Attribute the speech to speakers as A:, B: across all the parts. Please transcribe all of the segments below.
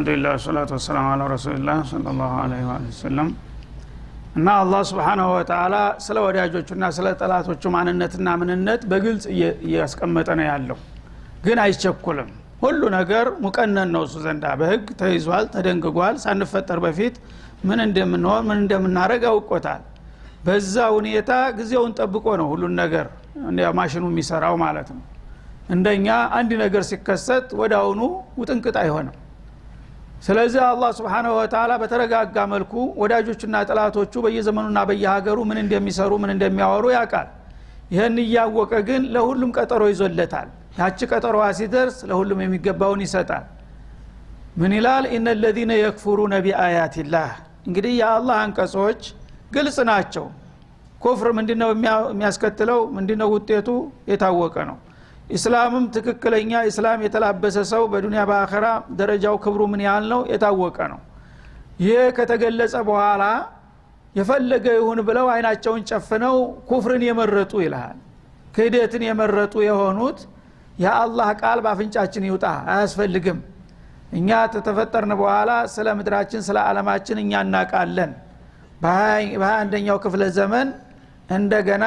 A: አልহামዱሊላህ ወሰላቱ ወሰላሙ ዐላ ረሱሊላህ ሰለላሁ ዐለይሂ ወሰለም እና አላህ Subhanahu Wa Ta'ala ስለ ወዳጆቹና ስለ ጠላቶቹ ማንነትና ምንነት በግልጽ ያስቀመጠ ነው ያለው ግን አይቸኩልም ሁሉ ነገር ሙቀነን ነው ዘንዳ በህግ ተይዟል ተደንግጓል ሳንፈጠር በፊት ምን እንደምንሆን ምን እንደምናረግ አውቆታል በዛ ሁኔታ ጊዜውን ጠብቆ ነው ሁሉ ነገር ማሽኑ የሚሰራው ማለት ነው እንደኛ አንድ ነገር ሲከሰት ወዳውኑ ውጥንቅጥ አይሆንም ስለዚህ አላህ Subhanahu Wa Ta'ala በተረጋጋ መልኩ ወዳጆቹና ጠላቶቹ በየዘመኑና በየሀገሩ ምን እንደሚሰሩ ምን እንደሚያወሩ ያውቃል ይሄን ያወቀ ግን ለሁሉም ቀጠሮ ይዞለታል ያቺ ቀጠሮዋ ሲደርስ ለሁሉም የሚገባውን ይሰጣል ምን ይላል ኢነል الذين يكفرون بآيات الله እንግዲህ የአላህ አንቀጾች ግልጽ ናቸው ኩፍር ምንድነው የሚያስከትለው ምንድነው ውጤቱ የታወቀ ነው እስላምም ትክክለኛ እስላም የተላበሰ ሰው በዱንያ በአኺራ ደረጃው ክብሩ ምን ያህል ነው የታወቀ ነው ይሄ ከተገለጸ በኋላ የፈለገ ይሁን ብለው አይናቸውን ጨፍነው ኩፍርን የመረጡ ይላል ክህደትን የመረጡ የሆኑት ያ አላህ ቃል ባፍንጫችን ይውጣ አያስፈልግም እኛ ተተፈጠርን በኋላ ስለ ምድራችን ስለ ዓለማችን እኛ እናቃለን በአንደኛው ክፍለ ዘመን እንደገና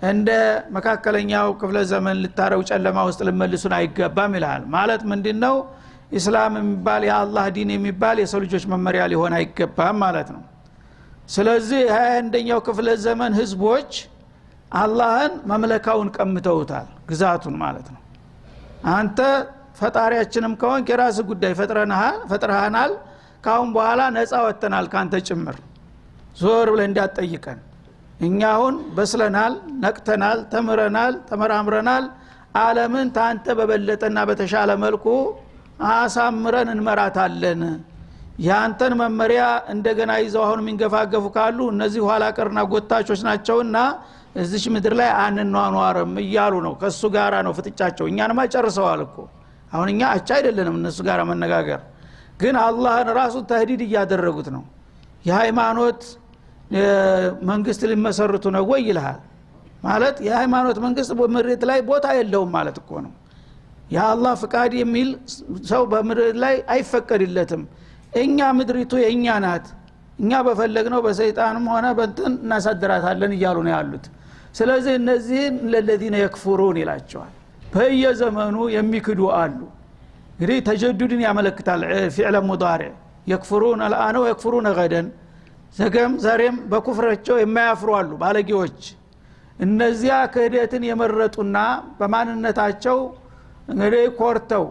A: እንደ መካከለኛው ክፍለ ዘመን ልታረው ጨለማ ውስጥ ልመልሱን አይገባም ይላል ማለት ምንድነው እስላም የሚባል የአላህ ዲን የሚባል የሰው ልጆች መመሪያ ሊሆን አይገባም ማለት ነው ስለዚህ አንደኛው ክፍለ ዘመን ህዝቦች አላህን መምለካውን ቀምተውታል ግዛቱን ማለት ነው አንተ ፈጣሪያችንም ከሆንክ የራስ ጉዳይ ፈጥረናል ካሁን በኋላ ነፃ ወጥተናል ካንተ ጭምር ዞር ብለ እንዳትጠይቀን እኛውን በስለናል ነቅተናል ተምረናል ተመራምረናል ዓለምን ታንተ በበለጠና በተሻለ መልኩ አሳምረን እንመራታለን ያንተን መመሪያ እንደገና ይዘው አሁን የሚንገፋገፉ ካሉ እነዚህ ኋላ ቀርና ጎታቾች ናቸውና እዚች ምድር ላይ አንኗኗርም እያሉ ነው ከሱ ጋራ ነው ፍጥጫቸው እኛንማ ጨርሰዋል እኮ አሁን እኛ አቻ አይደለንም እነሱ ጋራ መነጋገር ግን አላህን ራሱ ተህዲድ እያደረጉት ነው የሃይማኖት መንግስት ሊመሰርቱ ነው ወይ ይልሃል ማለት የሃይማኖት መንግስት በመሬት ላይ ቦታ የለውም ማለት እኮ ነው ያ አላህ ፍቃድ የሚል ሰው በመሬት ላይ አይፈቀድለትም እኛ ምድሪቱ የኛ ናት እኛ በፈለግነው በሰይጣንም ሆነ በእንትን እናሳድራታለን እያሉ ነው ያሉት ስለዚህ እነዚህ ለለዲነ يكفرون ይላቸዋል በየዘመኑ የሚክዱ አሉ እንግዲህ ተጀዱድን ያመለክታል ፊዕለ ሙዳሪዕ يكفرون الان ويكفرون غدا ዘገም ዛሬም በኩፍራቸው የማያፍሩ አሉ ባለጌዎች እነዚያ ክህደትን የመረጡና በማንነታቸው እንግዲህ ኮርተው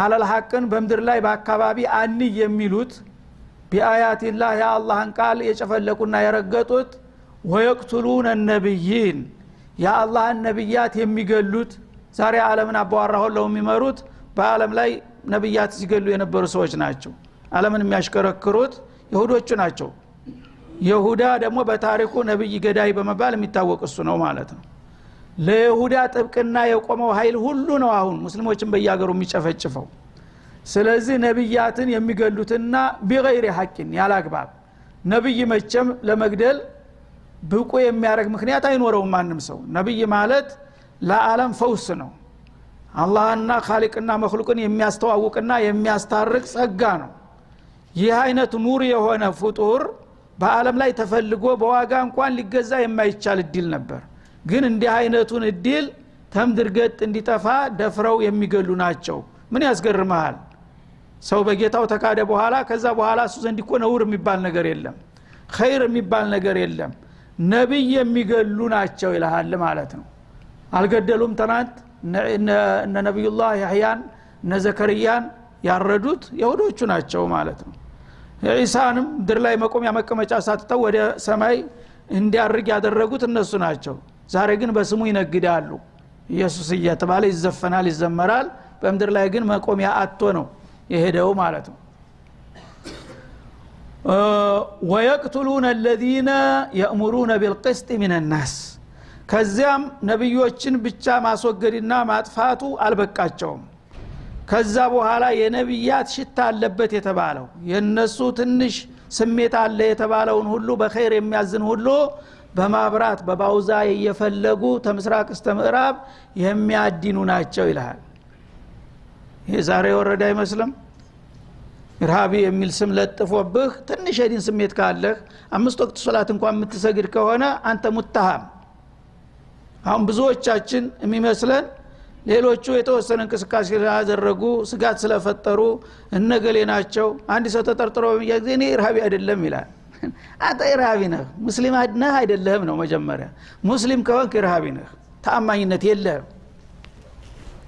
A: አለል ሐቅን በመድር ላይ በአካባቢ አን የሚሉት ቢአያት الله ያ አላህን ቃል የጨፈለቁና የረገጡት ወይቅቱሉን النبيين ያ አላህን ነብያት የሚገሉት ዛሬ ዓለምን አባወራው የሚመሩት በዓለም ላይ ነብያት ሲገሉ የነበሩ ሰዎች ናቸው ዓለምን የሚያሽከረክሩት ይሁዶቹ ናቸው ይሁዳ ደግሞ በታሪኩ ነብይ ገዳይ በመባል የሚታወቅ እሱ ነው ማለት ነው ለይሁዳ ጥብቅና የቆመው ኃይል ሁሉ ነው አሁን ሙስሊሞችን በያገሩ የሚጨፈጭፈው ስለዚህ ነብያትን የሚገሉትና بغير حق ያላግባብ ነብይ መቸም ለመግደል ብቁ የሚያረግ ምክንያት አይኖረውም ማንም ሰው ነብይ ማለት ለዓለም ፈውስ ነው አላህና ኻሊቅና መخلوቅን የሚያስተዋውቅና የሚያስታርቅ ጸጋ ነው ይህ አይነት ኑር የሆነ ፍጡር በዓለም ላይ ተፈልጎ በዋጋ እንኳን ሊገዛ የማይቻል እድል ነበር ግን እንዲህ አይነቱን እድል ተምድርገት እንዲጠፋ ደፍረው የሚገሉ ናቸው ምን ያስገርማል ሰው በጌታው ተካደ በኋላ ከዛ በኋላ እሱ ዘንድ እኮ ነውር የሚባል ነገር የለም ኸይር የሚባል ነገር የለም ነብይ የሚገሉ ናቸው ይላል ማለት ነው አልገደሉም ተናንት እነ ነብዩላህ ያህያን እነ ዘከርያን ያረዱት ይሁዶቹ ናቸው ማለት ነው ኢሳንም ድር ላይ መቆሚያ መቀመጫ ሳትተው ወደ ሰማይ እንዲያርግ ያደረጉት እነሱ ናቸው ዛሬ ግን በስሙ ይነግዳሉ ኢየሱስ እየተባለ ይዘፈናል ይዘመራል በመድር ላይ ግን መቆሚያ አጥቶ ነው የሄደው ማለት ነው ويقتلون الذين يأمرون بالقسط من الناس ከዚያም ነብዮችን ብቻ ማስወገድና ማጥፋቱ አልበቃቸውም ከዛ በኋላ የነብያት ሽታ አለበት የተባለው የነሱ ትንሽ ስሜት አለ የተባለውን ሁሉ በኸይር የሚያዝን ሁሉ በማብራት በባውዛ የፈለጉ ተምስራቅ እስተ ምዕራብ የሚያድኑ ናቸው ይላል ይሄ ዛሬ ወረዳ አይመስልም ኢርሃቢ የሚል ስም ለጥፎብህ ትንሽ የዲን ስሜት ካለህ 5 ወቅት ሶላት እንኳን የምትሰግድ ከሆነ አንተ ሙተሃም። አሁን ብዙዎቻችን የሚመስለን ሌሎቹ የተወሰነ እንቅስቃሴ ያደረጉ ስጋት ስለፈጠሩ እነገሌ ናቸው። አንድ ሰው ተጠርጥሮ በሚያዝ እኔ ኢርሃቢ አይደለም ይላል። አንተ ኢርሃቢ ነህ፣ ሙስሊም ነህ አይደለህም ነው መጀመሪያ። ሙስሊም ከሆንክ ኢርሃቢ ነህ፣ ተአማኝነት የለህም።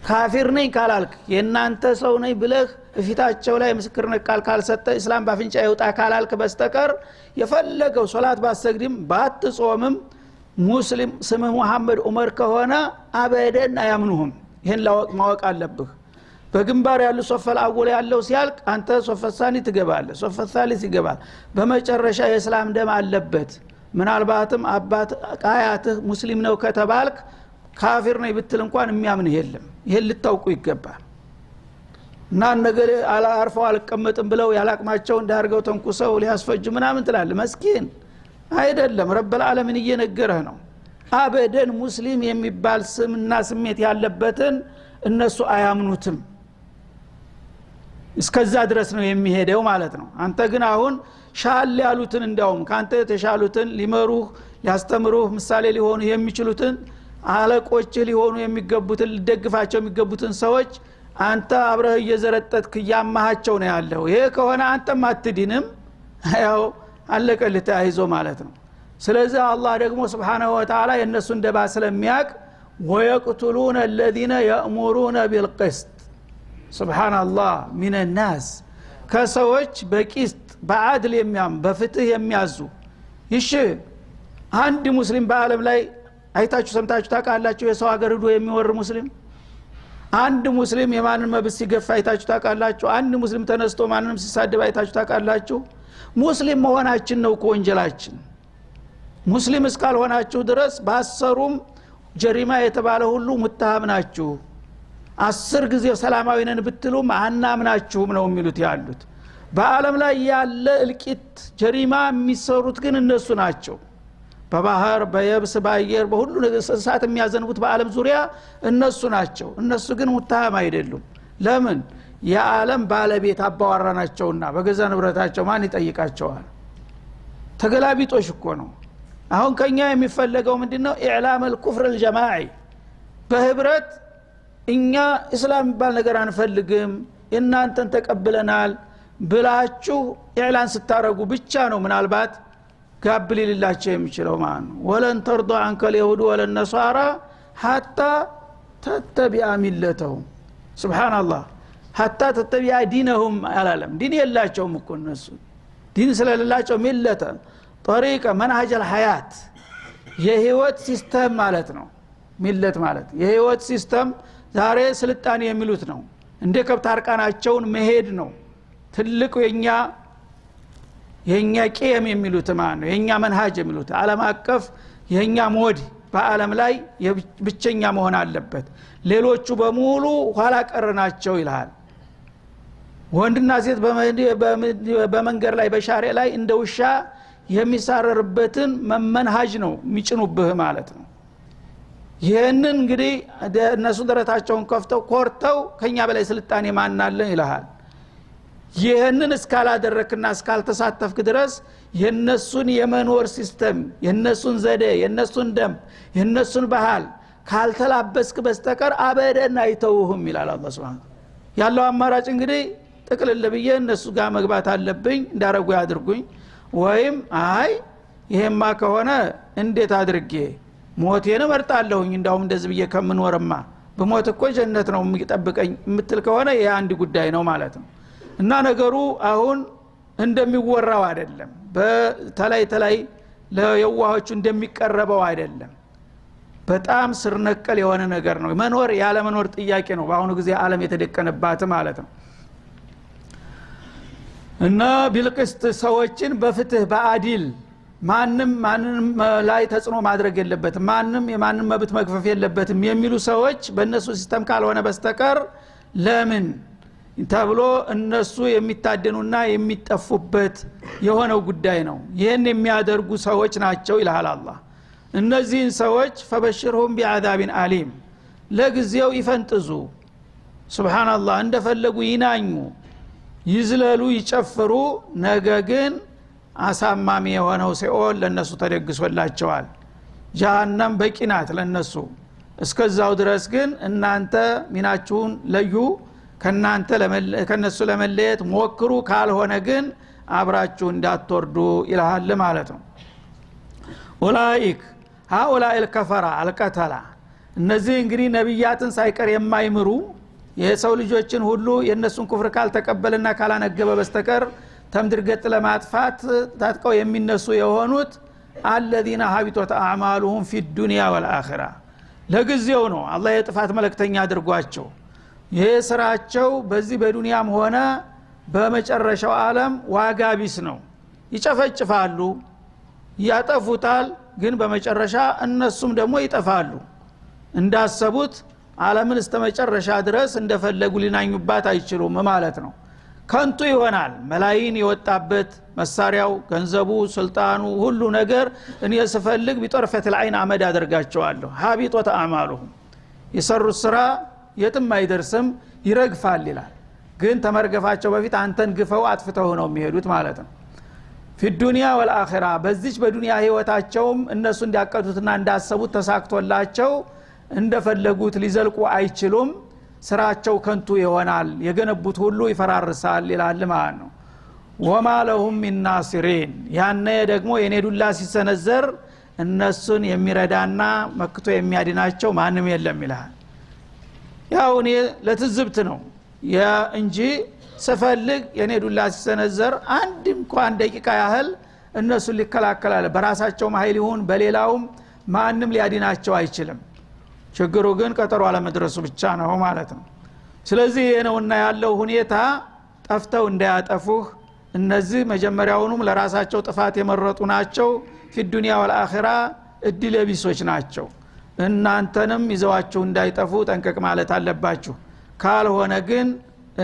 A: ካፊር ነኝ ካላልክ የናንተ ሰው ነኝ ብለህ እፊታቸው ላይ ምስክርነት ቃል ካልሰጠ እስላም ባፍንጫ ይውጣ ካላልክ በስተቀር የፈለገው ሶላት ባሰግድም ባትጾምም ሙስሊም ስም መሐመድ ዑመር ከሆነ አበደን አያምኑህም። ይሄን ማወቅ አለብህ። በግንባር ያለው ሶፈል አወል ያለው ሲያልቅ አንተ ሶፈል ሳኒ ትገባለህ፣ ሶፈል ሳሊስ ይገባል። በመጨረሻ የእስላም ደም አለበት። ምናልባትም አባት ቃያትህ ሙስሊም ነው ከተባልክ ካፊር ነኝ ብትል እንኳን የሚያምንህ የለም። ይሄን ልታውቁ ይገባል። እና ነገር አርፈው አልቀመጥም ብለው ያላቅማቸው እንዳርገው ተንኩሰው ሊያስፈጁ ምናምን ትላል። መስኪን አይደለም። ረብል ዓለምን እየነገረህ ነው። አበደን ሙስሊም የሚባል ስምና ስሜት ያለበትን እነሱ አያምኑትም። እስከዛ ድረስ ነው የሚሄደው ማለት ነው። አንተ ግን አሁን ሻል ያሉትን እንዳውም ካንተ የተሻሉትን ሊመሩህ ሊያስተምሩህ ምሳሌ ሊሆኑ የሚችሉትን አለቆች ሊሆኑ የሚገቡትን ሊደግፋቸው የሚገቡትን ሰዎች አንተ አብረህ እየዘረጠጥክ ያማሃቸው ነው ያለው። ይሄ ከሆነ አንተም አትዲንም፣ ያው አለቀልህ ተያይዞ ማለት ነው። ስለዚህ አላህ ደግሞ Subhanahu Wa Ta'ala የነሱ እንደባ ስለሚያቅ ወየቅቱሉነ الذين يأمرون بالقسط ሱብሃንአላህ ሚን الناس ከሰዎች በቂስት በአድል የሚያም በፍትህ የሚያዙ። እሺ አንድ ሙስሊም በአለም ላይ አይታችሁ ሰምታችሁ ታውቃላችሁ? የሰው ሀገር ሄዶ የሚወር ሙስሊም አንድ ሙስሊም የማንን መብት ሲገፋ አይታችሁ ታውቃላችሁ? አንድ ሙስሊም ተነስቶ ማንንም ሲሳደብ አይታችሁ ታውቃላችሁ? ሙስሊም መሆናችን ነው ወንጀላችን። ሙስሊም እስካልሆናችሁ ድረስ ባሰሩም ጀሪማ የተባለ ሁሉ ሙተሃም ናችሁ። 10 ጊዜ ሰላማዊ ነን ብትሉም አናምናችሁም ነው የሚሉት ያሉት። በአለም ላይ ያለ እልቂት ጀሪማ የሚሰሩት ግን እነሱ ናቸው። በባህር በየብስ በአየር በሁሉ እሳት የሚያዘንቡት በአለም ዙሪያ እነሱ ናቸው። እነሱ ግን ሙተሃም አይደሉም። ለምን? የዓለም ባለቤት አባዋራ ናቸውና በገዛ ንብረታቸው ማን ይጠይቃቸዋል? ተገላቢጦሽ እኮ ነው። አሁን ከኛ የሚፈለገው ምንድነው? ኢዕላም الكفر الجماعي በህብረት እኛ እስላም የሚባል ነገር አንፈልግም እናንተን ተቀብለናል ብላችሁ ኢዕላን ስታረጉ ብቻ ነው ምናልባት ጋብል ሊላቸው የሚችለው ማለት ነው። ወለን ተርضى عنك اليهود ولا النصارى حتى تتبع ملتهم سبحان الله حتى تتبع دينهم አላለም። ዲን የላቸውም እኮ እነሱ። ዲን ስለሌላቸው ሚለተ طريقه منهج الحياه የህይወት ሲስተም ማለት ነው። ሚለት ማለት የህይወት ሲስተም ዛሬ ስልጣኔ የሚሉት ነው። እንደ ከብት አርቃናቸውን መሄድ ነው ትልቁ የኛ ቂየም የሚሉት ማለት ነው። የኛ መንሃጅ የሚሉት ዓለም አቀፍ የኛ ሞድ በአለም ላይ ብቸኛ መሆን አለበት። ሌሎቹ በሙሉ ኋላ ቀርናቸው ይላል። ወንድና ሴት በመንገር ላይ በሻሪዕ ላይ እንደ ውሻ የሚሳረርበትን መንሃጅ ነው የሚጭኑብህ ማለት ነው። ይሄንን እንግዲህ እነሱ ደረታቸውን ከፍተው ኮርተው ከኛ በላይ ስልጣኔ ማናለ ይላል። ይሄንን እስካላደረክና እስካልተሳተፍክ ድረስ የነሱን የመኖር ሲስተም የነሱን ዘዴ የነሱን ደም የነሱን ባህል ካልተላበስክ በስተቀር አበደን አይተውህም ይላል አላህ Subhanahu ያለው አማራጭ እንግዲህ ጥቅልል ብዬ እነሱ ጋር መግባት አለብኝ እንዳረጉ ያድርጉኝ፣ ወይም አይ ይሄማ ከሆነ እንዴት አድርጌ ሞቴን እመርጣለሁኝ እንዳውም እንደዚህ ብዬ ከምንወርማ በሞት እኮ ጀነት ነው የሚጠብቀኝ የምትል ከሆነ ይሄ አንድ ጉዳይ ነው ማለት ነው። እና ነገሩ አሁን እንደሚወራው አይደለም። በተላይ ለየዋሆቹ እንደሚቀርበው አይደለም። በጣም ስር ነቀል የሆነ ነገር ነው። መኖር ያለ መኖር ጥያቄ ነው በአሁኑ ጊዜ ዓለም የተደቀነባት ማለት ነው። እና ቢልቅስት ሰዎችን በፍትህ በአዲል ማንም ላይ ተጽኖ ማድረግ የለበትም፣ ማንም የማንም መብት መግፈፍ የለበትም የሚሉ ሰዎች በእነሱ ሲስተም ካልሆነ በስተቀር ለምን ተብሎ እነሱ የሚታደኑና የሚጠፉበት የሆነው ጉዳይ ነው። ይሄን የሚያደርጉ ሰዎች ናቸው ይላል አላህ። እነዚህን ሰዎች ፈበሽርሁም ቢዓዛቢን አሊም ለጊዜው ይፈንጥዙ ሱብሃንአላህ እንደፈለጉ ይናኙ ይዝለሉ ይጨፍሩ ነገ ግን አሳማሚ የሆነው ሲኦል ለነሱ ተደግሶላቸዋል ጀሃነም በቂናት ለነሱ እስከዛው ድረስ ግን እናንተ ሚናችሁን ለዩ ከነሱ ለመለየት ሞክሩ ካልሆነ ግን አብራችሁ እንዳትወርዱ ይላል ማለት ነው ኡላኢክ ሃኡላኢ الكفራ አልቀተላ እነዚህ እንግዲህ ነብያትን ሳይቀር የማይምሩ የሰው ልጆችን ሁሉ የነሱን ኩፍር ካልተቀበለና ካላነገበ በስተቀር ተምድር ገጥ ለማጥፋት ታጥቀው የሚነሱ የሆኑት الذين حبطت اعمالهم في الدنيا والاخره ለጊዜው ነው አላህ የጥፋት መልእክተኛ አድርጓቸው ይሄ ስራቸው በዚህ በዱንያም ሆነ በመጨረሻው ዓለም ዋጋ ቢስ ነው ይጨፈጭፋሉ ያጠፉታል ግን በመጨረሻ እነሱም ደግሞ ይጠፋሉ እንዳሰቡት ዓለምን እስተመጨረሻ ድረስ እንደፈለጉ ሊናኙባት አይችሉም ማለት ነው ከንቱ ይሆናል መላይን የወጣበት መሳሪያው ገንዘቡ ስልጣኑ ሁሉ ነገር እኔ ስፈልግ ቢጠርፈት العين አመድ አደርጋቸዋለሁ ሀቢጦት አዕማሉሁም የሰሩት ስራ የትም አይደርስም ይረግፋል ይላል ግን ተመርገፋቸው በፊት አንተን ግፈው አጥፍተው ነው የሚሄዱት ማለት ነው في الدنيا والاخره በዚች በዱንያ ህይወታቸውም እነሱ እንዲያቀዱትና እንዳሰቡት ተሳክቶላቸው እንደፈለጉት ሊዘልቁ አይችሉም ስራቸው ከንቱ ይሆናል የገነቡት ሁሉ ይፈራርሳል ይላል ማለት ነው ወማ ለሁም ሚን ናሲሪን ያነ ደግሞ የኔዱላ ሲሰነዘር እነሱን የሚረዳና መክቶ የሚያድናቸው ማንም የለም ይላል ያው እኔ ለትዝብት ነው ያ እንጂ ስፈልግ የኔዱላ ሲሰነዘር አንድ እንኳን ደቂቃ ያህል እነሱ ሊከላከላል በራሳቸው ኃይል ይሁን በሌላውም ማንም ሊያድናቸው አይችልም ችግሩ ግን ቀጠሮ አለመድረሱ ብቻ ነው ማለት ነው ስለዚህ የነውና ያለው ሁኔታ ጠፍተው እንዳያጠፉህ እነዚህ መጀመሪያውንም ለራሳቸው ጥፋት የመረጡ ናቸው في الدنيا والاخره እድል ቢሶች ናቸው እናንተንም ይዘዋችሁ እንዳይጠፉ ጠንቀቅ ማለት አለባችሁ ካልሆነ ግን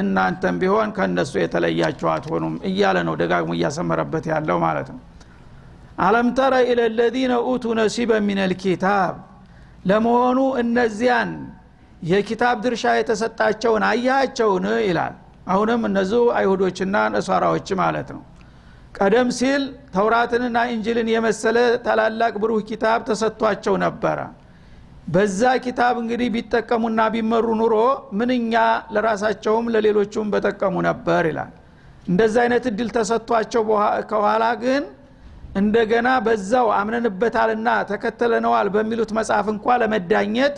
A: እናንተም ቢሆን ከነሱ የተለያችሁ አትሆኑም እያለ ነው ደጋግሞ እያሰመረበት ያለው ማለት ነው አለም ተረ ኢለ الذين اوتوا نصيبا من الكتاب ለመሆኑ እነዚያን የኪታብ ድርሻ የተሰጣቸውን አያቸውን ይላል አሁንም እነዚህ አይሁዶችና ነሳራዎች ማለት ነው ቀደም ሲል ተውራትንና እንጂልን የመሰለ ታላላቅ ብሩህ ኪታብ ተሰጥቷቸው ነበር በዛ ኪታብ እንግዲህ ቢጠቀሙና ቢመሩ ኑሮ ምንኛ ለራሳቸውም ለሌሎችም በተጠቀሙ ነበር ይላል እንደዛ አይነት እድል ተሰጥቷቸው ከኋላ ግን እንደገና በዛው አምነንበታልና ተከተለነዋል በሚሉት መጽሐፍ እንኳን ለመዳኘት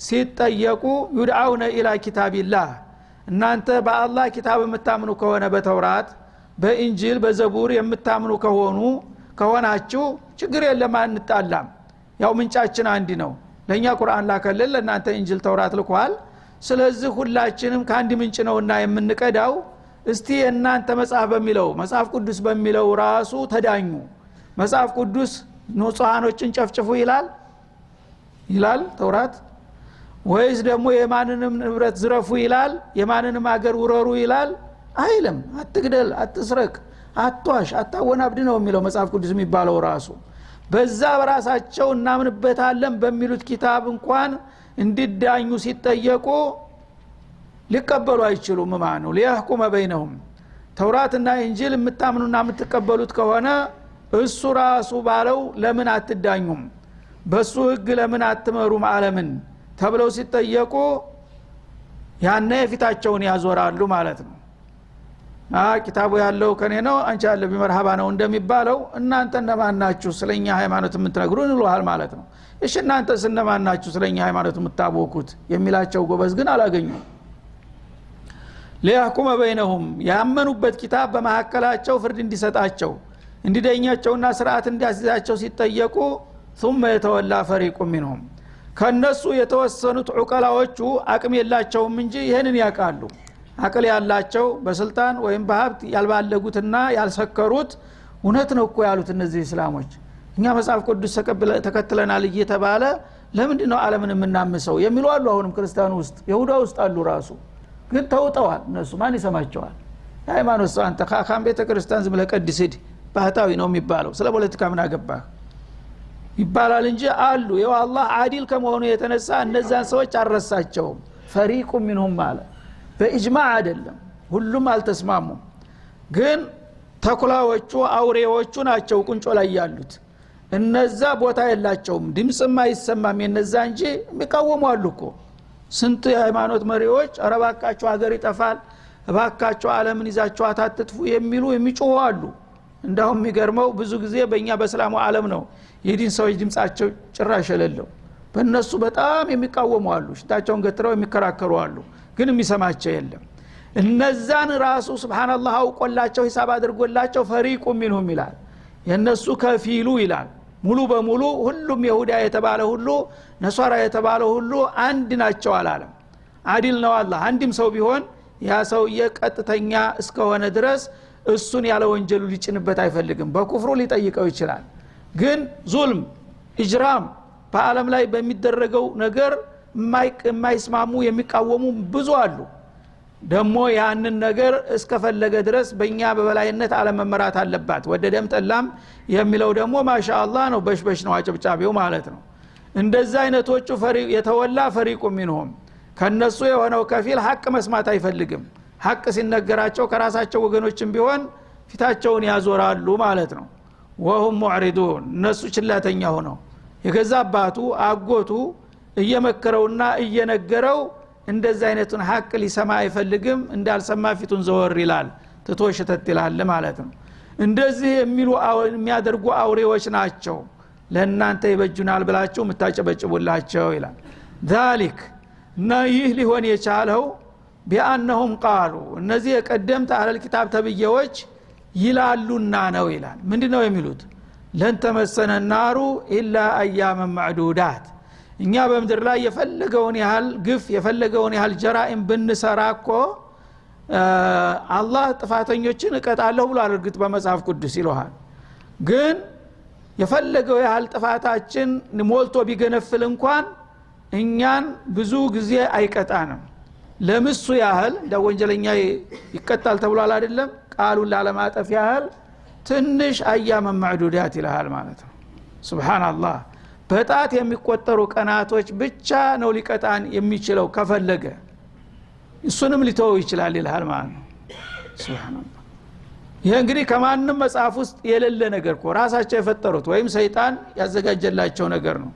A: ሲጠየቁ ይድአውነ ኢላ ኪታቢላህ እናንተ በአላህ ኪታብ የምታምኑ ከሆነ በተውራት በእንጂል በዘቡር የምታምኑ ከሆናችሁ ችግር የለም አንጣላም ያው ምንጫችን አንድ ነው ለኛ ቁርአን ላከልን ለእናንተ እንጂል ተውራት ልኳል ስለዚህ ሁላችንም ከአንድ ምንጭ ነውና የምንቀዳው እስቲ እናንተ መጽሐፍ በሚለው መጽሐፍ ቅዱስ በሚለው ራሱ ተዳኙ መጽሐፍ ቅዱስ ንጹሃኖችን ጨፍጭፉ ይላል ተውራት ወይስ ደግሞ የማንንም ንብረት ዝረፉ ይላል የማንንም አገር ውረሩ ይላል አይልም አትግደል አትስረቅ አትዋሽ አታወናብድ ነው የሚለው መጽሐፍ ቅዱስ የሚባለው ራሱ በዛ በራሳቸው እናምንበታለን በሚሉት ኪታብ እንኳን እንዲዳኙ ሲጠየቁ ሊቀበሉ አይችሉም ማለት ነው ሊያህኩመ በይነሁም ተውራትና እንጂል የምታምኑና የምትቀበሉት ከሆነ እሱ ራሱ ባለው ለምን አትዳኙም በሱ ህግ ለምን አትመሩም ዓለምን ተብለው ሲጠየቁ ያነ የፊታቸውን ያዞራሉ ማለት ነው ኪታቡ ያለው ከኔ ነው አንቺ ያለ ቢመርሃባ ነው እንደሚባለው እናንተ እንደማናችሁ ስለኛ ሃይማኖት የምትነግሩን ይሏል ማለት ነው እሺ እናንተ ስለማናችሁ ስለኛ ሃይማኖት የምታቦኩት የሚላቸው ጎበዝ ግን አላገኙም ሊያህኩመ በይነሁም ያመኑበት ኪታብ በማከላቸው ፍርድ እንዲሰጣቸው እንዲደኛቸውና ስርዓት እንዲያስይዛቸው ሲጠየቁ ثم يتولى فريق منهم ከነሱ የተወሰኑት ዑቀላዎቹ አቅም የላቸውም እንጂ ይሄንን ያቃሉ አቅል ያላቸው በስልጣን ወይም በሀብት ያልባለጉትና ያልሰከሩት እውነት ነው እኮ ያሉት እነዚህ እስላሞች እኛ መጽሐፍ ቅዱስ ተከትለናል እየተባለ ለምንድን ነው ዓለምን የምናምሰው የሚሉ አሉ አሁንም ክርስቲያኑ ውስጥ ይሁዳ ውስጥ አሉ ራሱ ግን ተውጠዋል እነሱ ማን ይሰማቸዋል ሃይማኖት ሰው አንተ ካካም ቤተክርስቲያን ዝም ለቀድስድ ባህታዊ ነው የሚባለው ስለ ፖለቲካ ምን አገባህ ይባላል እንጂ አሉ ይው አላህ አዲል ከመሆኑ የተነሳ እነዛን ሰዎች አረሳቸውም ፈሪቁ منهم ማለት በእጅማዕ አይደለም ሁሉም አልተስማሙም ግን ተኩላዎቹ አውሬዎቹ ናቸው ቁንጮ ላይ ያሉት እነዛ ቦታ የላቸውም ድምጽም አይሰማም የነዛ እንጂ የሚቃወሙ አሉ እኮ ስንት የሃይማኖት መሪዎች አረባካቸው ሀገር ይጠፋል እባካቸው ዓለምን ይዛቸው አታጥፉ የሚሉ የሚጮሁ አሉ እንደውም የሚገርመው ብዙ ጊዜ በእኛ በእስላሙ ዓለም ነው የዲን ሰዎች ድምጻቸው ጭራሽ የሌለው በእነሱ በጣም የሚቃወሙ አሉ ሽታቸውን ገትረው የሚከራከሩ አሉ ግን የሚሰማቸው የለም እነዛን ራሱ ሱብሃንአላህ አውቆላቸው ሂሳብ አድርጎላቸው ፈሪቁ ሚንሁም ይላል የነሱ ከፊሉ ይላል ሙሉ በሙሉ ሁሉም ይሁዳ የተባለ ሁሉ ነሷራ የተባለ ሁሉ አንድ ናቸው አላለም አዲል ነው አላህ አንድም ሰው ቢሆን ያ ሰው የቀጥተኛ እስከሆነ ድረስ እሱን ያለ ወንጀሉ ሊጭንበት አይፈልግም በኩፍሩ ሊጠይቀው ይችላል ግን ዙልም ኢጅራም በአለም ላይ በሚደረገው ነገር የማይስማሙ የሚቃወሙ ብዙ አሉ ደሞ ያንን ነገር እስከፈለገ ድረስ በእኛ በበላይነት ዓለም መመራት አለባት ወደደም ጠላም የሚለው ደግሞ ማሻአላህ ነው በሽበሽ ነው አጨብጫቢው ማለት ነው እንደዛ አይነቶቹ የተወላ ፈሪቁ ሚንሁም ከነሱ የሆነው ከፊል ሐቅ መስማት አይፈልግም ሐቅ ሲነገራቸው ከራሳቸው ወገኖችም ቢሆን ፊታቸውን ያዞራሉ ማለት ነው ወሁም ሙዕሪዱን እነሱ ችላተኛ ሆነው የገዛ አባቱ አጎቱ እየመከረውና እየነገረው እንደዛ አይነቱን ሐቅ ሊሰማ አይፈልግም እንዳልሰማ ፊቱን ዘወር ይላል ተቶሽተት ይላል ማለት ነው እንደዚህ የሚያደርጉ አውሬዎች ናቸው ለእናንተ ይበጁናል ብላችሁ መታጨበጭቡላቸው ይላል ذلك እና ይህ ሊሆን የቻለው ቢአንሁም ቃሉ እነዚህ የቀደምት አህለል ኪታብ ተብየዎች ይላሉና ነው ይላል ምንድነው የሚሉት ለን ተመሰነ النار الا اياما معدودات እኛ በመድር ላይ የፈለገውን ያህል ግፍ የፈለገውን ያህል ጀራኢም ብንሰራኮ አላህ ጥፋተኞችን እቀጣለሁ ብሎ አልርግጥ በመጽሐፍ ቅዱስ ይሏል ግን የፈለገው ያህል ጥፋታችን ሞልቶ ቢገነፍል እንኳን እኛን ብዙ ጊዜ አይቀጣንም ለምሱ ያህል እንደ ወንጀለኛ ይቀጣል ተብሏል አይደለም ቃሉን ላለማጠፍ ያህል ትንሽ አያመ ማዕዱዳት ይላል ማለት ነው ሱብሃንአላህ በጣት የሚቆጠሩ ቀናቶች ብቻ ነው ሊቀጣን የሚችለው ከፈለገ እሱንም ሊተው ይችላል ይላል ማለት ነው ሱብሃንአላህ ይሄ እንግዲህ ከማንም መጽሐፍ ውስጥ የሌለ ነገር እኮ ራሳቸው የፈጠሩት ወይም ሰይጣን ያዘጋጀላቸው ነገር ነው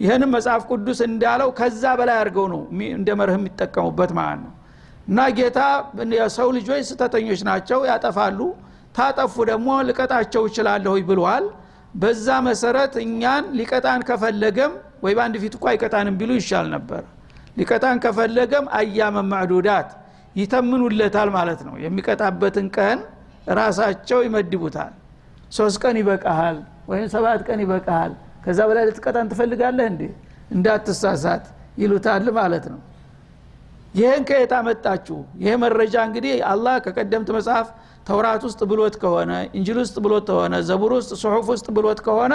A: ይሄንን መጽሐፍ ቅዱስ እንዳለው ከዛ በላይ አድርገው ነው እንደመርህ የሚጠቀሙበት ማለት ነው እና ጌታ የሰው ልጆች ስተተኞች ናቸው ያጠፋሉ ታጠፉ ደግሞ ልቀጣቸው ይችላል ብለዋል በዛ መሰረት እኛን ሊቀጣን ከፈለገም ወይ ባንድ ፊት እኮ አይቀጣንም ቢሉ ይሻል ነበር ሊቀጣን ከፈለገም አያመ ማዕዱዳት ይተምኑለታል ማለት ነው የሚቀጣበትን ቀን ራሳቸው ይመድቡታል 3 ቀን ይበቃሃል ወይም 7 ቀን ይበቃሃል ከዛ በላይ ልትቀጣን ትፈልጋለህ እንዴ እንዳትሳሳት ይሉታል ማለት ነው ይሄን ከየት አመጣችሁ ይሄ መረጃ እንግዲህ አላህ ከቀደምት መጽሐፍ ተውራት ውስጥ ብሎት ከሆነ እንጂል ውስጥ ብሎት ከሆነ ዘቡር ውስጥ ሱሑፍ ውስጥ ብሎት ከሆነ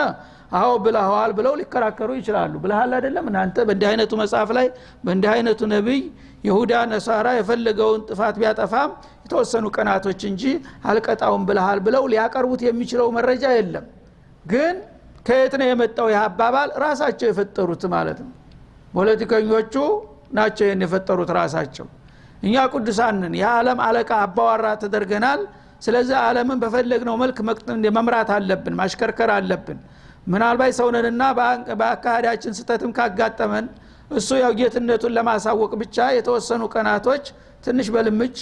A: አው ብለዋል ብለው ሊከራከሩ ይችላሉ ብለሃል አይደለም እናንተ በእንዲህ አይነቱ መጽሐፍ ላይ በእንዲህ አይነቱ ነብይ ይሁዳ ነሳራ የፈለገውን ጥፋት ቢያጠፋም የተወሰኑ ቀናቶች እንጂ አልቀጣውም ብለሃል ብለው ሊያቀርቡት የሚችለው መረጃ የለም ግን ከየት ነው የመጣው ያባባል ራሳቸው የፈጠሩት ማለት ነው ፖለቲከኞቹ ናቸው የፈጠሩት ራሳቸው እኛ ቅዱሳንን የዓለም አለቃ አባዋራ ተደርገናል ስለዚህ ዓለምን በፈለግነው መልክ መምራት አለብን ማሽከርከር አለብን ምናልባት ሰውነንና በአካዳችን ስተትም ካጋጠመን እሱ ያው ጌትነቱን ለማሳወቅ ብቻ የተወሰኑ ቀናቶች ትንሽ በልምጭ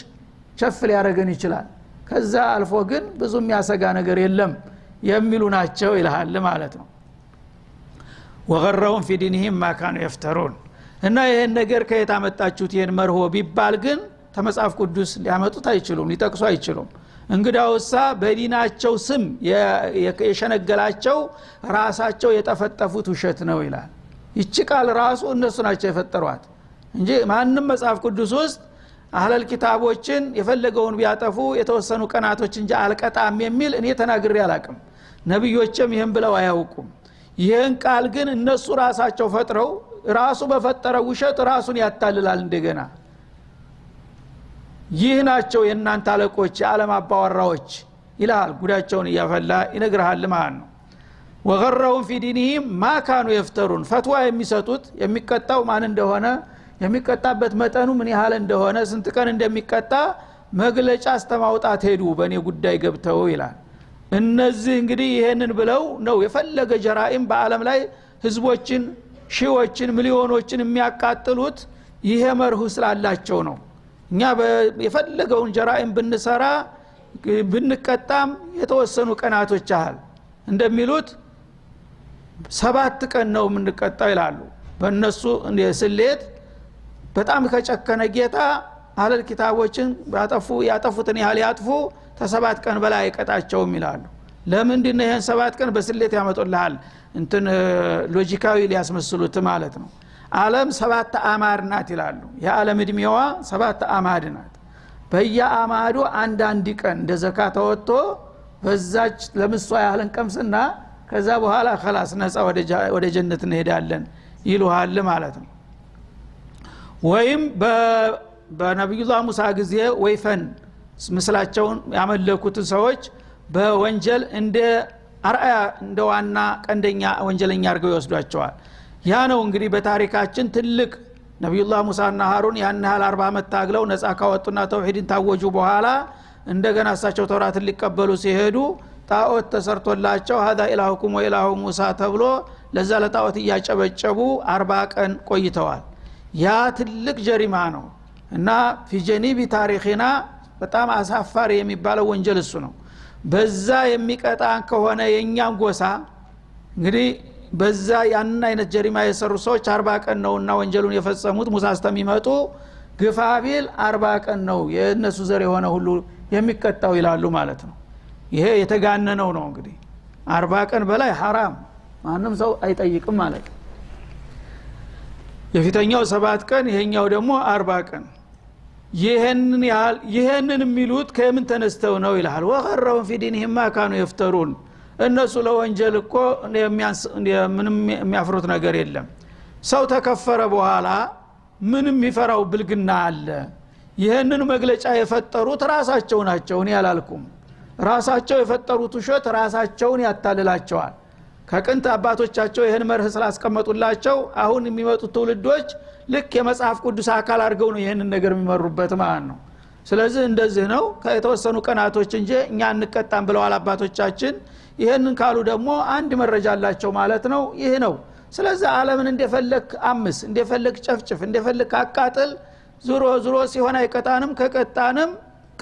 A: ቸፍል ያረጋን ይችላል ከዛ አልፎ ግን ብዙ የሚያሰጋ ነገር የለም የሚሉ ናቸው ይላል ማለት ነው ወገረውን في دينهم ما كانوا يفترون እና ይሄን ነገር ከየት አመጣችሁት ይሄን መርሆ ቢባል ግን ተመጽሐፍ ቅዱስ ሊያመጡት አይችሉም ሊጠቅሱ አይችሉም እንግዳውሳ በዲናቸው ስም የሸነገላቸው ራሳቸው የጠፈጠፉት ውሸት ነው ይላል ይቺ ቃል ራሱ እነሱ ናቸው የፈጠሯት እንጂ ማንንም መጽሐፍ ቅዱስ ውስጥ አህለል ኪታቦችን የፈለገውን ቢያጠፉ የተወሰኑ ቀናቶች እንጂ አልቀጣም የሚል እኔ ተናግሬ አላቅም ነብዮችም ይሄን ብለው አያውቁም ይሄን ቃል ግን እነሱ ራሳቸው ፈጥረው ራሱ በፈጠረው ውሸት ራሱን ያታልላል እንደገና ይህ ናቸው የእናንተ አለቆች የዓለም አባወራዎች ይላል ጉዳቸውን ያፈላ ይነግራል ማለት ነው ወገረውን في دينهم ما كانوا يفترون ፈትዋ የሚሰጡት የሚቀጣው ማን እንደሆነ የሚቀጣበት መጠኑ ምን ያህል እንደሆነ ስንት ቀን እንደሚቀጣ መግለጫ አስተማውጣት ሄዱ በእኔ ጉዳይ ገብተው ይላል። እነዚህ እንግዲህ ይሄንን ብለው ነው የፈለገ ጀራኢም በአለም ላይ ህዝቦችን ሺዎችን ሚሊዮኖችን የሚያቃጥሉት ይሄ መርሁ ስላላቸው ነው። እኛ የፈለገውን ጀራኢም ብንሰራ ብንቀጣም የተወሰኑ ቀናቶች አለ እንደሚሉት 7 ቀን ነው የምንቀጣው ይላሉ። በእነሱ ስሌት በጣም ከጨከነ ጌታ አህለል ኪታቦችን ያጠፉትን ያህል ያጥፉ ከ7 ቀን በላይ አይቀጣቸውም ይላሉ። ለምንድን ነው ይሄን 7 ቀን በስሌት ያመጡልሃል? እንትን ሎጂካዊ ሊያስመስሉት ማለት ነው። ዓለም 7 አማድ ናት ይላሉ። የዓለም እድሜዋ 7 አማድ ናት። በየአማዱ አንድ ቀን እንደ ዘካት ወጥቶ በዛች ለምሷ ያህልን ቀምስና ከዛ በኋላ خلاص ነፃ ወደ ጀነት እንሄዳለን ይሉሃል ማለት ነው። ወይም በነብዩላህ ሙሳ ጊዜ ወይፈን ምስላቸውን ያመለኩት ሰዎች በወንጀል እንደ አርአያ እንደ ዋና ቀንደኛ ወንጀለኛ አድርገው ይወስዷቸዋል። ያ ነው እንግዲህ በታሪካችን ትልቅ ነብዩላህ ሙሳና ሃሩን ያን ያህል 40 አመት ታግለው ነፃ ካወጡና ተውሂድን ታወጁ በኋላ እንደገና እሳቸው ተውራትን ሊቀበሉ ሲሄዱ ጣዖት ተሰርቶላቸው هذا ኢላሁኩም ወኢላሁ ሙሳ ተብሎ ለዛ ለጣዖት ያጨበጨቡ 40 ቀን ቆይተዋል። ያ ትልቅ ጀሪማ ነው እና في جنيب تاريخنا በጣም አሳፋሪ የሚባለው ወንጀል እሱ ነው። በዛ የሚቀጣን ከሆነ የኛም ጎሳ እንግዲህ በዛ ያንና አይነት ጀሪማ የሰሩ ሰዎች 40 ቀን ነውና ወንጀሉን የፈጸሙት ሙሳ አስተሚመጡ ግፋቢል 40 ቀን ነው የነሱ ዘር የሆነ ሁሉ የሚቀጣው ይላሉ ማለት ነው። ይሄ የተጋነነው ነው እንግዲህ 40 ቀን በላይ حرام ማንም ሰው አይጠይቅም ማለት ነው። የፊተኛው 7 ቀን ይሄኛው ደግሞ 40 ቀን ይሄንን የሚሉት ከምን ተነስተው ነው ይላል። ወገረው في دينهم ما كانوا يفترون እነሱ ለወንጀል እኮ ምንም የሚያፍሩት ነገር የለም። ሰው ተከፈረ በኋላ ምንም ይፈራው ብልግና አለ? ይሄንን መግለጫ የፈጠሩት ራሳቸው ናቸው። እኔ ያላልኩም። ራሳቸው የፈጠሩት ውሸት ራሳቸውን ያታልላቸዋል። ከቅንት አባቶቻቸው ይሄን መርህ ስላስቀመጡላቸው አሁን የሚመጡት ትውልዶች ልክ የመጽሐፍ ቅዱስ አካል አድርገው ነው ይሄንን ነገር የሚመሩበት ማለት ነው። ስለዚህ እንደዚህ ነው ከተወሰኑ ቀናቶች እንጂ እኛ እንቀጣም ብለዋል አባቶቻችን። ይሄንን ካሉ ደግሞ አንድ መረጃ አላቸው ማለት ነው። ይሄ ነው። ስለዚህ ዓለምን እንደፈለክ አምስ እንደፈለክ ጨፍጭፍ እንደፈለክ አቃጥል ዙሮ ሲሆን አይቀጣንም ከቀጣንም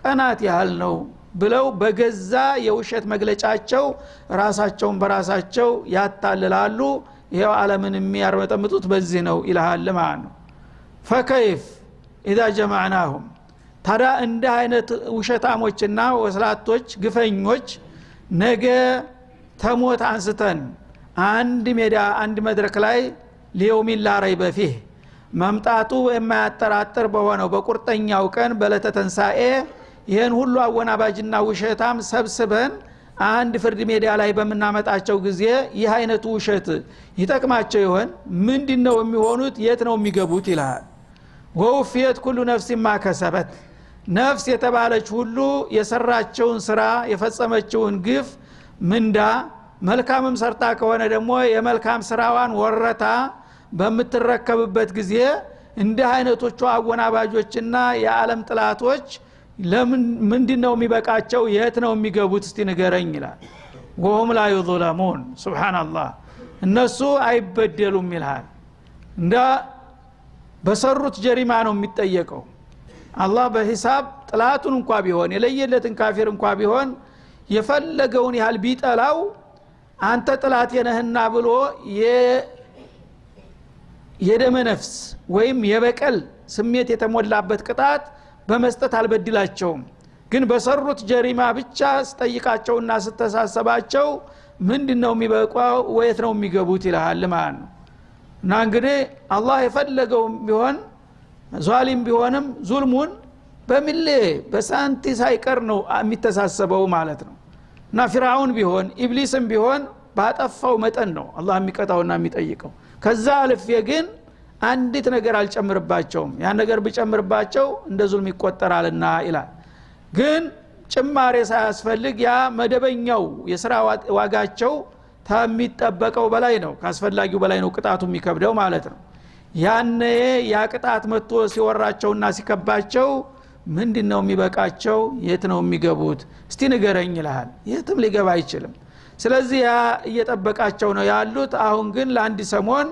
A: ቀናት ያህል ነው ብለው በገዛ የውሸት መግለጫቸው ራሳቸውን በራሳቸው ያታልላሉ። ይሄው ዓለምን የሚያርመጠምጡት በዚህ ነው ይላል ማለት ነው። فكيف اذا جمعناهم ታዲያ እንደ አይነት ውሸታሞችና ወስላቶች ግፈኞች ነገ ተሞት አንስተን አንድ ሜዳ አንድ መድረክ ላይ ሊዮሚ ላረይ በፊህ መምጣቱ የማያጠራጥር በሆነው በቁርጠኛው ቀን በለተ ተንሳኤ ይሄን ሁሉ አወናባጅና ውሸታም ሰብስበን አንድ ፍርድ ሜዳ ላይ በመናመጣቸው ጊዜ ይህ አይነቱ ውሸት ይጠቅማቸው ይሆን? ምንድነው የሚሆኑት? የት ነው የሚገቡት? ይላል ወውፊየት ኩሉ ነፍስ ማ ከሰበት ነፍስ የተባለች ሁሉ የሰራቸውን ስራ የፈጸመችውን ግፍ ምንዳ መልካምም ሰርታ ከሆነ ደግሞ የመልካም ስራዋን ወረታ በመትረከብበት ጊዜ እንደ አይነቶቹ አወናባጆችና የዓለም ጥላቶች ምንድነው የሚበቃቸው? የት ነው የሚገቡት? እስቲ ንገረኝ ይላል። ወሁም ላ ይظلمون ሱብሃንአላህ እነሱ አይበደሉም ይላል። እንደ በሰሩት ጀሪማ ነው የሚጠየቀው። አላህ በሂሳብ ጥላቱን እንኳን ቢሆን የለየለትን ካፊር እንኳን ቢሆን የፈለገውን ያህል ቢጠላው አንተ ጥላት የነህና ብሎ የደመ ነፍስ ወይም የበቀል ስሜት የተሞላበት ቅጣት በመስጠት አልበድላቸውም። ግን በሰሩት ጀሪማ ብቻ ስጠይቃቸውና ስተሳሰባቸው ምንድነው የሚበቃው? ወየት ነው የሚገቡት? ይላል ማለት ነው። እና እንግዲህ አላህ የፈለገው ቢሆን ዟሊም ቢሆንም ዙልሙን በሚሌ በሳንቲ ሳይቀር ነው የሚተሳሰበው ማለት ነው። እና ፊርዓውን ቢሆን ኢብሊስም ቢሆን ባጠፋው መጠን ነው አላህ የሚቀጣውና የሚጠይቀው። ከዛ አልፌ ግን አንዲት ነገር አልጨምርባቸውም። ያን ነገር ቢጨምርባቸው እንደ ዙልም ይቆጠራልና ይላል። ግን ጭማሬ ሳያስፈልግ ያ መደበኛው የሥራ ዋጋቸው ታሚጠበቀው በላይ ነው፣ ካስፈላጊው በላይ ነው ቅጣቱ የሚከብደው ማለት ነው። ያኔ ያ ቅጣት መጥቶ ሲወራቸውና ሲከባቸው ምንድነው የሚበቃቸው የት ነው የሚገቡት እስቲ ንገረኝ ይላል የትም ሊገባ አይችልም ስለዚህ ያ እየተጠበቃቸው ነው ያሉት አሁን ግን ለአንድ ሰሞን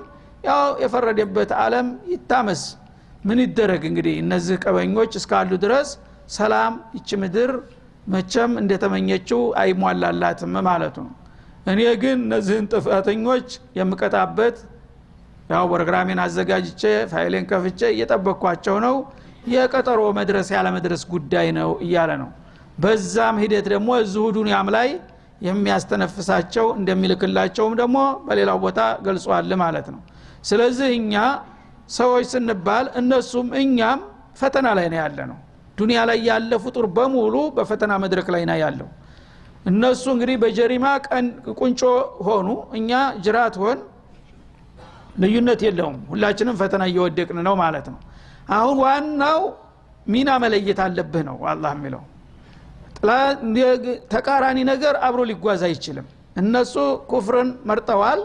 A: ያው የፈረደበት ዓለም ይታመስ ምን ይደረግ እንግዲህ እነዚህ ቀበኞች እስካሉ ድረስ ሰላም ይች ምድር መቸም እንደተመኘችው አይሟላላትም ማለት ነው እኔ ግን እነዚህን ጥፋተኞች የምቀጣበት ያው ፕሮግራሜን አዘጋጅቼ ፋይሌን ከፍቼ እየጠበቅኳቸው ነው የቀጠሮ መድረስ ያለ መድረስ ጉዳይ ነው እያለ ነው በዛም ሂደት ደግሞ እዚሁ ዱንያም ላይ የሚያስተነፍሳቸው እንደሚልክላቸውም ደግሞ በሌላው ቦታ ገልጿል ማለት ነው ስለዚህ እኛ ሰዎች ስንባል እነሱም እኛም ፈተና ላይ ነው ያለነው ዱንያ ላይ ያለ ፍጡር በሙሉ በፈተና መድረክ ላይ ነው ያለው እነሱ እንግዲህ በጀሪማ ቁንጮ ሆኑ እኛ ጅራት ሆን ልዩነት የለውም ሁላችንም ፈተና እየወደቅን ነው ማለት ነው አሁን ዋናው ሚና መለየት አለብህ ነው አላህ የሚለው ተቃራኒ ነገር አብሮ ሊጓዝ አይችልም እነሱ ኩፍርን መርጠዋል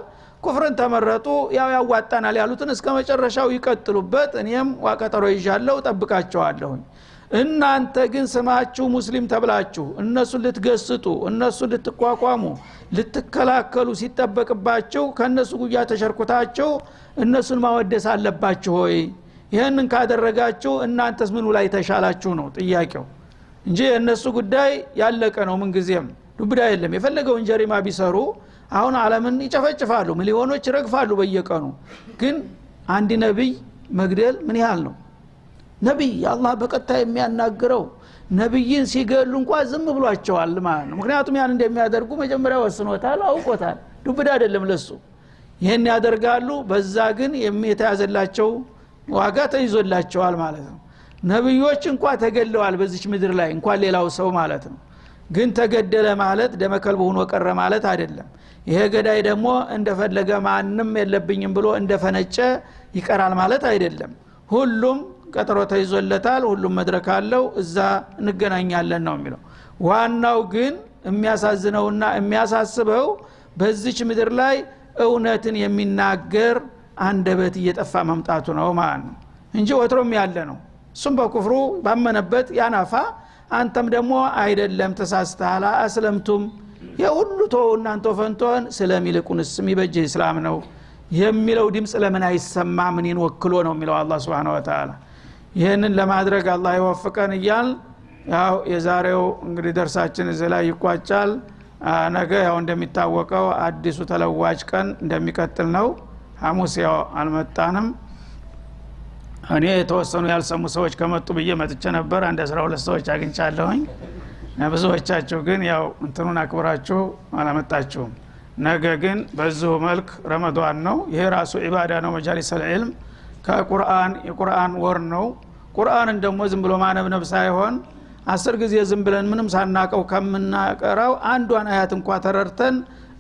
A: ኩፍርን ተመረጡ ያው ያዋጣናል ያሉትን እስከ መጨረሻው ይቀጥሉበት እኔም ዋቀጠሮ ይዣለሁ ጠብቃቸዋለሁ እናንተ ግን ስማችሁ ሙስሊም ተብላችሁ እነሱ ልትገስጡ እነሱ ልትቋቋሙ ልትከላከሉ ሲጠበቅባችሁ ከነሱ ጉያ ተሸርኩታችሁ እነሱን ማወደስ አለባችሁ ሆይ ይሄንን ካደረጋችሁ እናንተስ ምኑ ላይ ተሻላችሁ ነው ጥያቄው እንጂ እነሱ ጉዳይ ያለቀ ነው ምን ጊዜም ዱብዳ የለም የፈለገውን ጀሪማ ቢሰሩ አሁን ዓለምን ይጨፈጭፋሉ ሚሊዮኖች ይረግፋሉ በየቀኑ ግን አንድ ነብይ መግደል ምን ያህል ነው ነብይ አላህ በቀጥታ የሚያናግረው ነብይን ሲገሉ እንኳን ዝም ብሏቸዋል ማለት ነው ምክንያቱም ያን እንደሚያደርጉ መጀመሪያ ወስኖታል አውቆታል ዱብዳ አይደለም ለሱ ይሄን ያደርጋሉ በዛ ግን የሚያተያዘላቸው ዋጋ ተይዞላቸዋል ማለት ነው ነብዮች እንኳን ተገለዋል በዚች ምድር ላይ እንኳን ሌላው ሰው ማለት ነው ግን ተገደለ ማለት ደመከልብ ሆኖ ቀረ ማለት አይደለም ይሄ ገዳይ ደግሞ እንደፈለገ ማንንም የለብኝም ብሎ እንደፈነጨ ይቀራል ማለት አይደለም ሁሉም ቀጠሮ ተይዞለታል ሁሉም መድረክ አለው እዛ እንገናኛለን ነው የሚለው ዋናው ግን የሚያሳዝነውና የሚያሳስበው በዚች ምድር ላይ እውነትን የሚናገር አንደበት እየጠፋ መምጣቱ ነው ማለት ነው እንጂ ወትሮም ያለ ነው እሱም በኩፍሩ ባመነበት ያናፋ አንተም ደግሞ አይደለም ተሳስተሃል አስለምቱም የሁሉ ተው እናንተ ፈንቶን ስለሚልቁንስ የሚበጀ እስላም ነው የሚለው ድምጽ ለምን አይሰማ ምንን ወክሎ ነው የሚለው አላህ Subhanahu Wa Ta'ala ይሄንን ለማድረግ አላህ ይወፍቀን ይያል ያው የዛሬው እንግዲህ ደርሳችን እዚህ ላይ ይቋጫል ነገ ያው እንደሚታወቀው አዲሱ ተለዋጭ ቀን እንደሚቀጥል ነው ሐሙስ ያው አልመጣንም እኔ የተወሰኑ ያልሰሙ ሰዎች ከመጡ በየ መጥቼ ነበር አንድ 12 ሰዎች አግኝቻለሁኝ ብዙዎቻችሁ ግን ያው እንትኑን አክብራችሁ አላመጣችሁም ነገ ግን በዚሁ መልክ ረመዳን ነው ይሄ ራሱ ኢባዳ ነው መጃሊስ العلم ከቁርአን የቁርአን ወር ነው ቁርአንን ደግሞ ዝም ብሎ ማነብነብ ሳይሆን 10 ጊዜ ዝም ብለን ምንም ሳናቀው ከምናቀራው አንዷን አያት እንኳን ተረርተን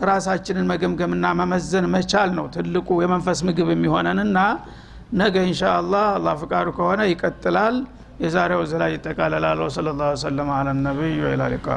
A: ራሳችንን መገምገምና መመዘን መቻል ነው ትልቁ የመንፈስ ምግብ የሚሆነንና ነገ ኢንሻአላህ አላህ ፍቃዱ ከሆነ ይቀጥላል የዛሬው ዘላይ ተቃለላለው ሰለላሁ ዐለይሂ ወሰለም አለ ነብዩ ኢላሊካ